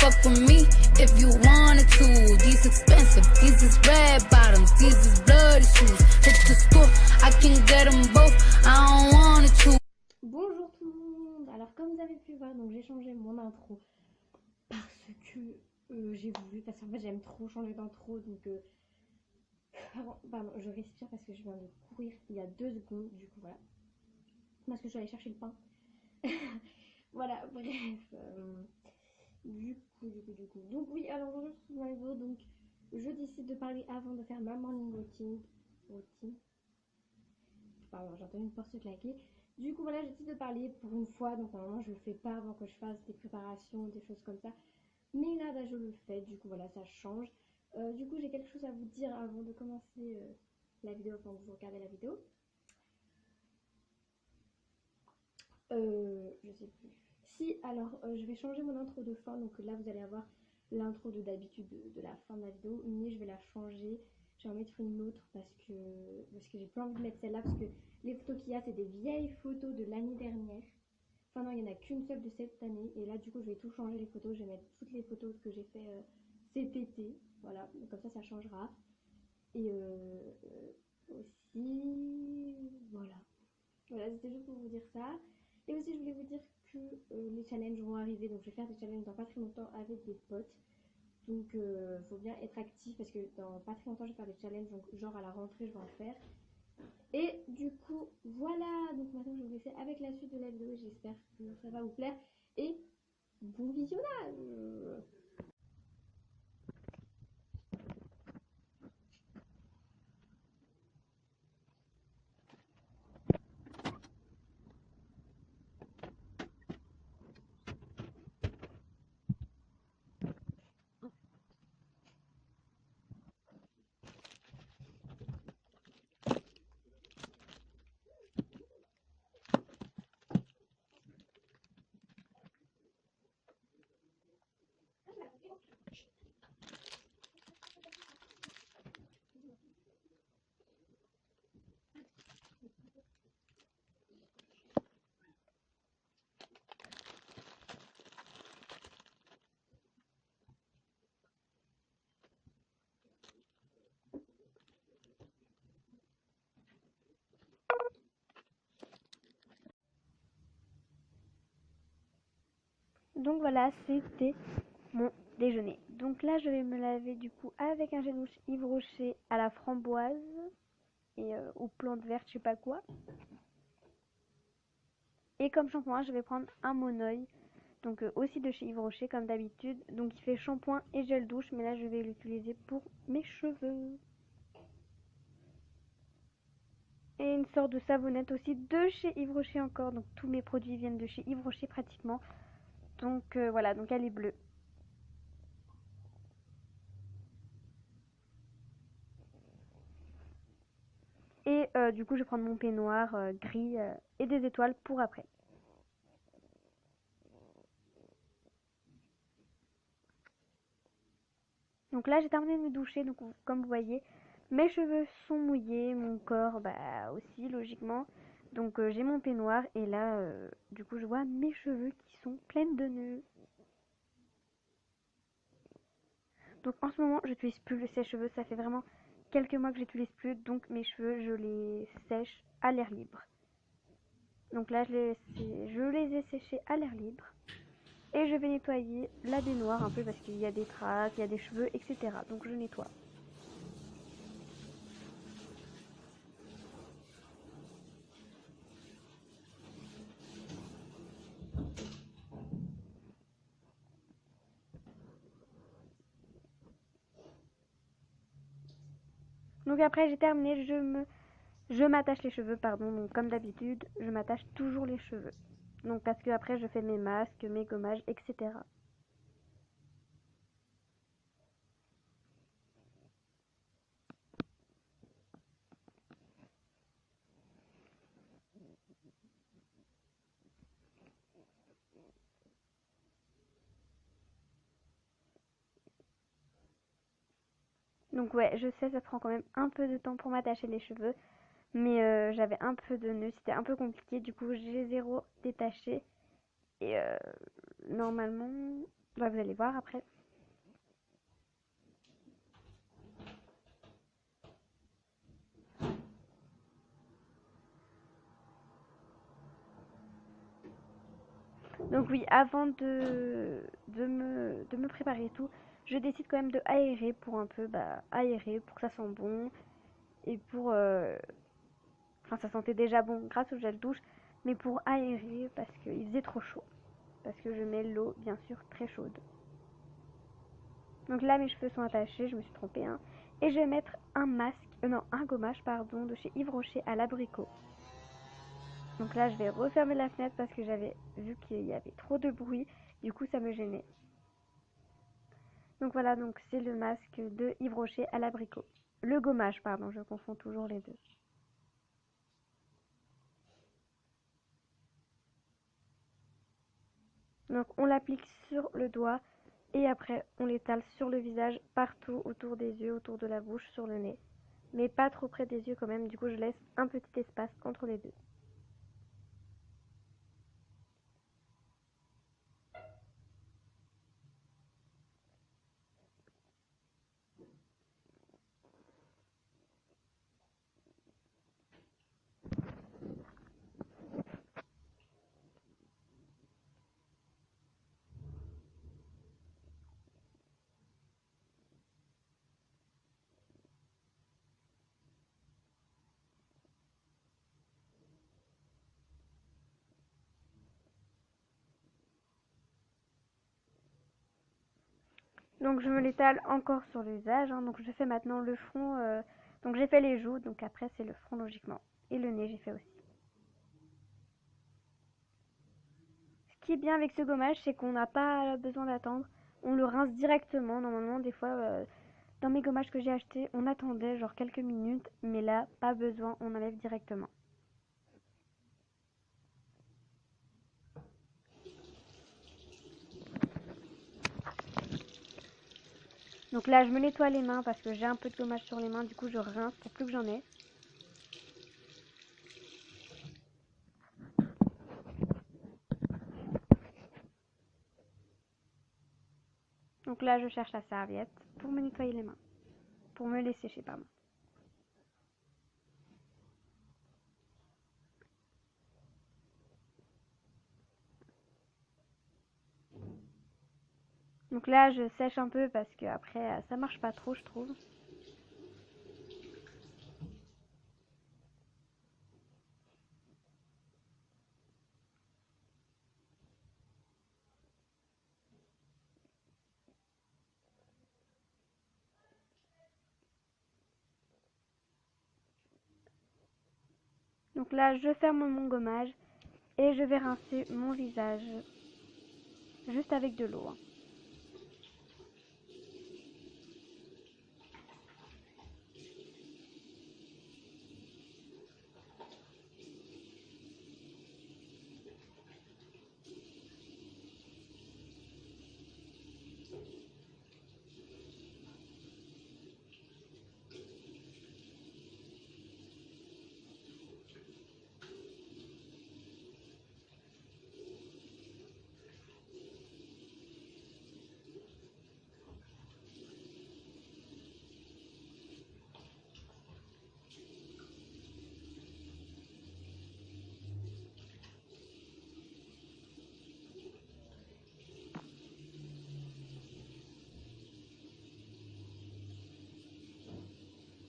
fuck with me if you wanted to. These expensive, these is red bottoms, these is bloody shoes. Hit the store, I can get them both, I don't wanna choose. Bonjour tout le monde. Alors comme vous avez pu voir, donc j'ai changé mon intro parce que j'ai voulu, parce qu'en fait j'aime trop changer d'intro, donc pardon, je respire parce que je viens de courir il y a 2 secondes, du coup voilà, parce que je suis allée chercher le pain. Voilà, bref, du coup, donc oui, alors aujourd'hui je suis dans les vidéos, donc je décide de parler avant de faire ma morning routine, pardon, j'ai entendu une porte se claquer. Du coup voilà, je décide de parler pour une fois, donc normalement je le fais pas avant que je fasse des préparations, des choses comme ça, mais là bah, je le fais, du coup voilà, ça change. Du coup j'ai quelque chose à vous dire avant de commencer la vidéo, quand vous regardez la vidéo. Je sais plus. Si, alors je vais changer mon intro de fin, donc là vous allez avoir l'intro de d'habitude de la fin de la vidéo, mais je vais la changer. Je vais en mettre une autre parce que j'ai pas envie de mettre celle-là, parce que les photos qu'il y a c'est des vieilles photos de l'année dernière. Enfin non, il n'y en a qu'une seule de cette année, et là du coup je vais tout changer les photos, je vais mettre toutes les photos que j'ai fait cet été, voilà, comme ça changera. Et aussi, voilà, c'était juste pour vous dire ça. Et aussi je voulais vous dire que les challenges vont arriver, donc je vais faire des challenges dans pas très longtemps avec des potes. Donc faut bien être actif parce que dans pas très longtemps je vais faire des challenges, donc genre à la rentrée je vais en faire. Et du coup voilà, donc maintenant je vais vous laisser avec la suite de la vidéo, j'espère que ça va vous plaire et bon visionnage. Donc voilà, c'était mon déjeuner. Donc là, je vais me laver du coup avec un gel douche Yves Rocher à la framboise et aux plantes vertes, je sais pas quoi. Et comme shampoing, je vais prendre un Monoeil, donc aussi de chez Yves Rocher comme d'habitude. Donc il fait shampoing et gel douche, mais là je vais l'utiliser pour mes cheveux. Et une sorte de savonnette aussi de chez Yves Rocher encore. Donc tous mes produits viennent de chez Yves Rocher pratiquement. Donc voilà, donc elle est bleue. Et du coup je vais prendre mon peignoir gris et des étoiles pour après. Donc là j'ai terminé de me doucher, donc comme vous voyez mes cheveux sont mouillés, mon corps bah aussi logiquement. Donc j'ai mon peignoir et là du coup je vois mes cheveux qui sont pleines de nœuds. Donc en ce moment je n'utilise plus le sèche-cheveux, ça fait vraiment quelques mois que je n'utilise plus, donc mes cheveux je les sèche à l'air libre. Donc là je les ai séchés à l'air libre. Et je vais nettoyer la baignoire un peu parce qu'il y a des traces, il y a des cheveux, etc. Donc je nettoie. Donc après j'ai terminé, je m'attache les cheveux, pardon. Donc comme d'habitude, je m'attache toujours les cheveux. Donc parce que après je fais mes masques, mes gommages, etc. Donc ouais, je sais, ça prend quand même un peu de temps pour m'attacher les cheveux. Mais j'avais un peu de nœuds, c'était un peu compliqué. Du coup, j'ai zéro détaché. Et normalement, Bah, vous allez voir après. Donc oui, avant de me préparer et tout, je décide quand même de aérer pour un peu, aérer pour que ça sente bon et pour, enfin ça sentait déjà bon grâce au gel douche, mais pour aérer parce qu'il faisait trop chaud, parce que je mets l'eau bien sûr très chaude. Donc là mes cheveux sont attachés, je me suis trompée, hein, et je vais mettre un masque, non un gommage pardon, de chez Yves Rocher à l'abricot. Donc là, je vais refermer la fenêtre parce que j'avais vu qu'il y avait trop de bruit. Du coup, ça me gênait. Donc voilà, donc c'est le masque de Yves Rocher à l'abricot. Le gommage, pardon, je confonds toujours les deux. Donc on l'applique sur le doigt et après on l'étale sur le visage, partout autour des yeux, autour de la bouche, sur le nez. Mais pas trop près des yeux quand même, du coup je laisse un petit espace entre les deux. Donc je me l'étale encore sur le visage, hein. Donc je fais maintenant le front, donc j'ai fait les joues, donc après c'est le front logiquement. Et le nez j'ai fait aussi. Ce qui est bien avec ce gommage, c'est qu'on n'a pas besoin d'attendre. On le rince directement. Normalement, des fois, dans mes gommages que j'ai achetés, on attendait genre quelques minutes. Mais là, pas besoin, on enlève directement. Donc là, je me nettoie les mains parce que j'ai un peu de gommage sur les mains. Du coup, je rince pour plus que j'en ai. Donc là, je cherche la serviette pour me nettoyer les mains. Pour me les sécher, pardon. Donc là, je sèche un peu parce que après, ça marche pas trop, je trouve. Donc là, je ferme mon gommage et je vais rincer mon visage juste avec de l'eau, hein.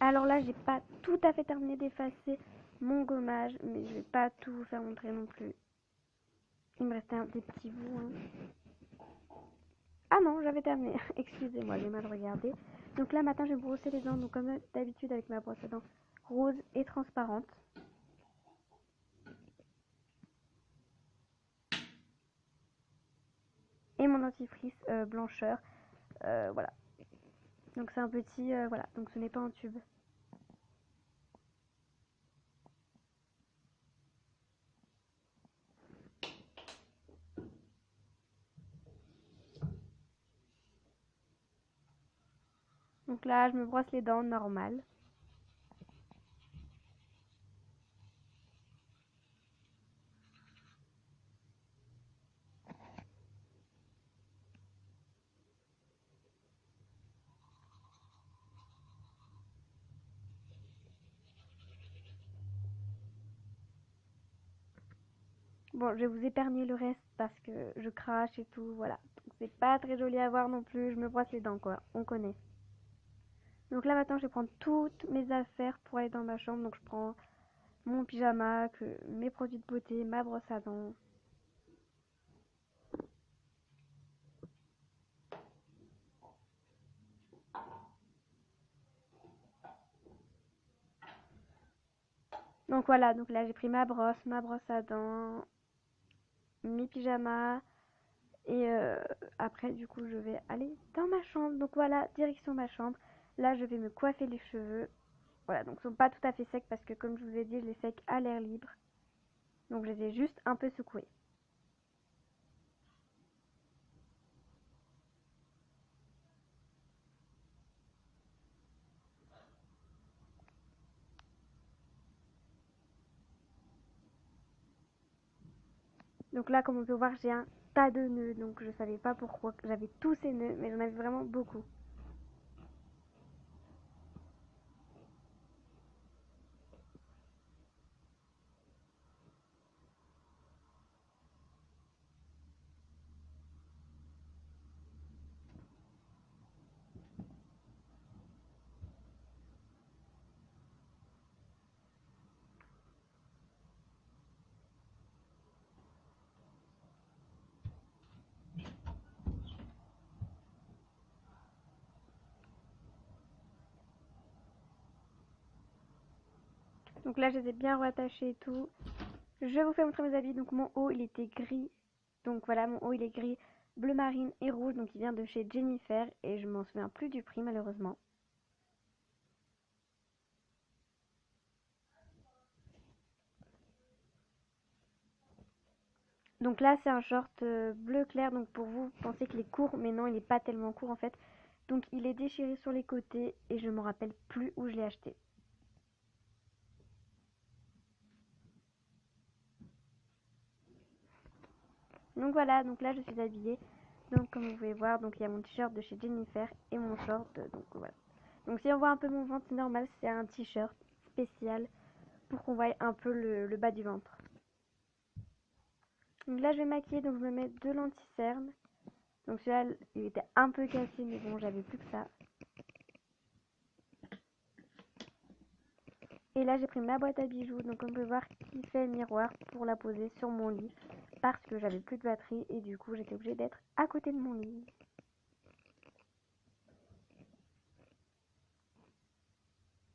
Alors là, j'ai pas tout à fait terminé d'effacer mon gommage, mais je vais pas tout vous faire montrer non plus. Il me restait des petits bouts, hein. Ah non, j'avais terminé. Excusez-moi, j'ai mal regardé. Donc là, maintenant, je vais brosser les dents, donc comme d'habitude avec ma brosse à dents rose et transparente. Et mon dentifrice blancheur. Voilà. Donc c'est un petit, voilà. Donc ce n'est pas un tube. Donc là, je me brosse les dents normales. Bon, je vais vous épargner le reste parce que je crache et tout, voilà. Donc c'est pas très joli à voir non plus, je me brosse les dents quoi, on connaît. Donc là maintenant je vais prendre toutes mes affaires pour aller dans ma chambre. Donc je prends mon pyjama, mes produits de beauté, ma brosse à dents. Donc voilà, donc là j'ai pris ma brosse à dents, mes pyjamas. Et après du coup je vais aller dans ma chambre. Donc voilà, direction ma chambre. Là je vais me coiffer les cheveux. Voilà, donc ils sont pas tout à fait secs parce que comme je vous ai dit, je les sec à l'air libre. Donc je les ai juste un peu secoués. Donc là, comme on peut voir, j'ai un tas de nœuds. Donc je savais pas pourquoi j'avais tous ces nœuds, mais j'en avais vraiment beaucoup. Donc là, je les ai bien rattachés et tout. Je vous fais montrer mes habits. Donc mon haut, il était gris. Donc voilà, mon haut, il est gris, bleu marine et rouge. Donc il vient de chez Jennifer et je m'en souviens plus du prix malheureusement. Donc là, c'est un short bleu clair. Donc pour vous, vous pensez qu'il est court, mais non, il n'est pas tellement court en fait. Donc il est déchiré sur les côtés et je me rappelle plus où je l'ai acheté. Donc voilà, donc là je suis habillée. Donc comme vous pouvez voir, donc il y a mon t-shirt de chez Jennifer et mon short. Donc voilà. Donc si on voit un peu mon ventre, c'est normal, c'est un t-shirt spécial pour qu'on voie un peu le bas du ventre. Donc là je vais maquiller, donc je me mets deux lentilles cernes. Donc celui-là, il était un peu cassé, mais bon, j'avais plus que ça. Et là j'ai pris ma boîte à bijoux, donc on peut voir qui fait le miroir pour la poser sur mon lit. Parce que j'avais plus de batterie et du coup j'étais obligée d'être à côté de mon lit.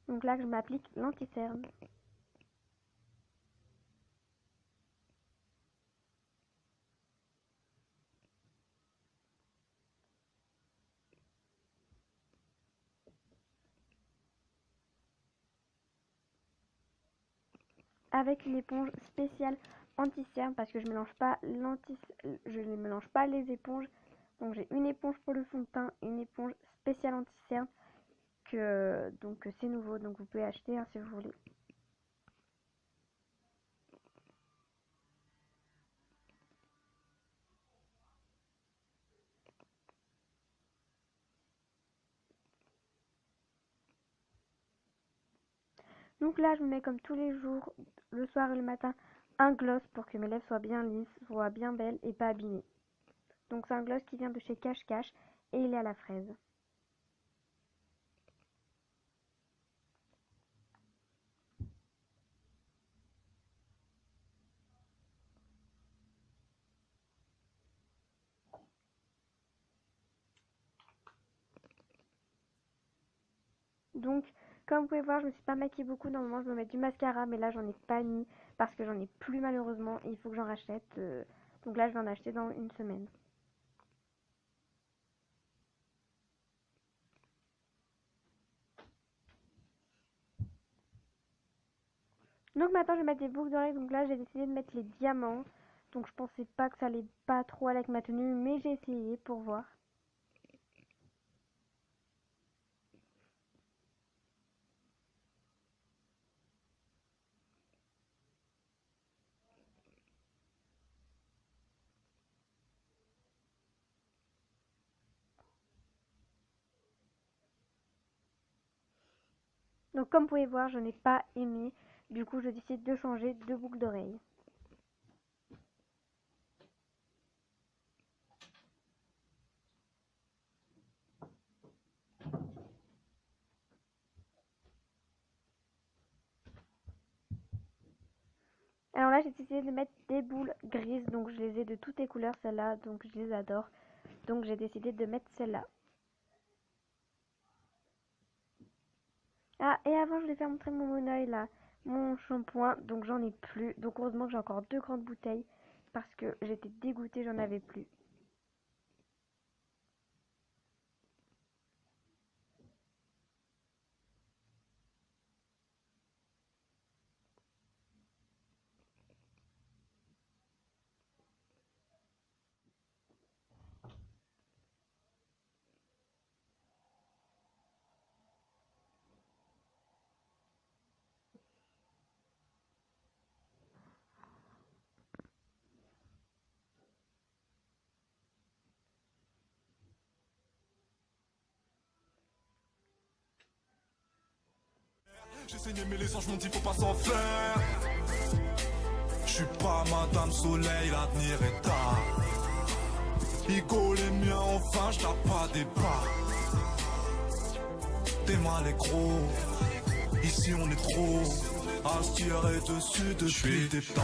Donc là je m'applique l'anti-cerne. Avec une éponge spéciale anti-cerne parce que je ne mélange pas les éponges. Donc j'ai une éponge pour le fond de teint et une éponge spéciale anti-cerne que donc c'est nouveau, donc vous pouvez acheter hein, si vous voulez. Donc là je me mets comme tous les jours, le soir et le matin, un gloss pour que mes lèvres soient bien lisses, soient bien belles et pas abîmées. Donc c'est un gloss qui vient de chez Cache Cache et il est à la fraise. Donc, comme vous pouvez voir, je me suis pas maquillée beaucoup. Normalement, je me mets du mascara, mais là, j'en ai pas mis parce que j'en ai plus malheureusement et il faut que j'en rachète. Donc là, je vais en acheter dans une semaine. Donc maintenant, je vais mettre des boucles d'oreilles. Donc là, j'ai décidé de mettre les diamants. Donc je pensais pas que ça allait pas trop aller avec ma tenue, mais j'ai essayé pour voir. Donc comme vous pouvez voir, je n'ai pas aimé. Du coup, je décide de changer de boucle d'oreille. là, j'ai décidé de mettre des boules grises, donc je les ai de toutes les couleurs, celles-là, donc je les adore. Donc j'ai décidé de mettre celle-là. Ah, et avant, je voulais faire montrer mon monoeil là, mon shampoing, donc j'en ai plus. Donc heureusement que j'ai encore 2 grandes bouteilles, parce que j'étais dégoûtée, j'en avais plus. J'ai saigné mais les anges m'ont dit faut pas s'en faire. Je suis pas Madame Soleil, l'avenir est tard. Igo les miens enfin, je tape pas des pas. T'es mal et gros, ici on est trop. À se tirer dessus depuis des temps.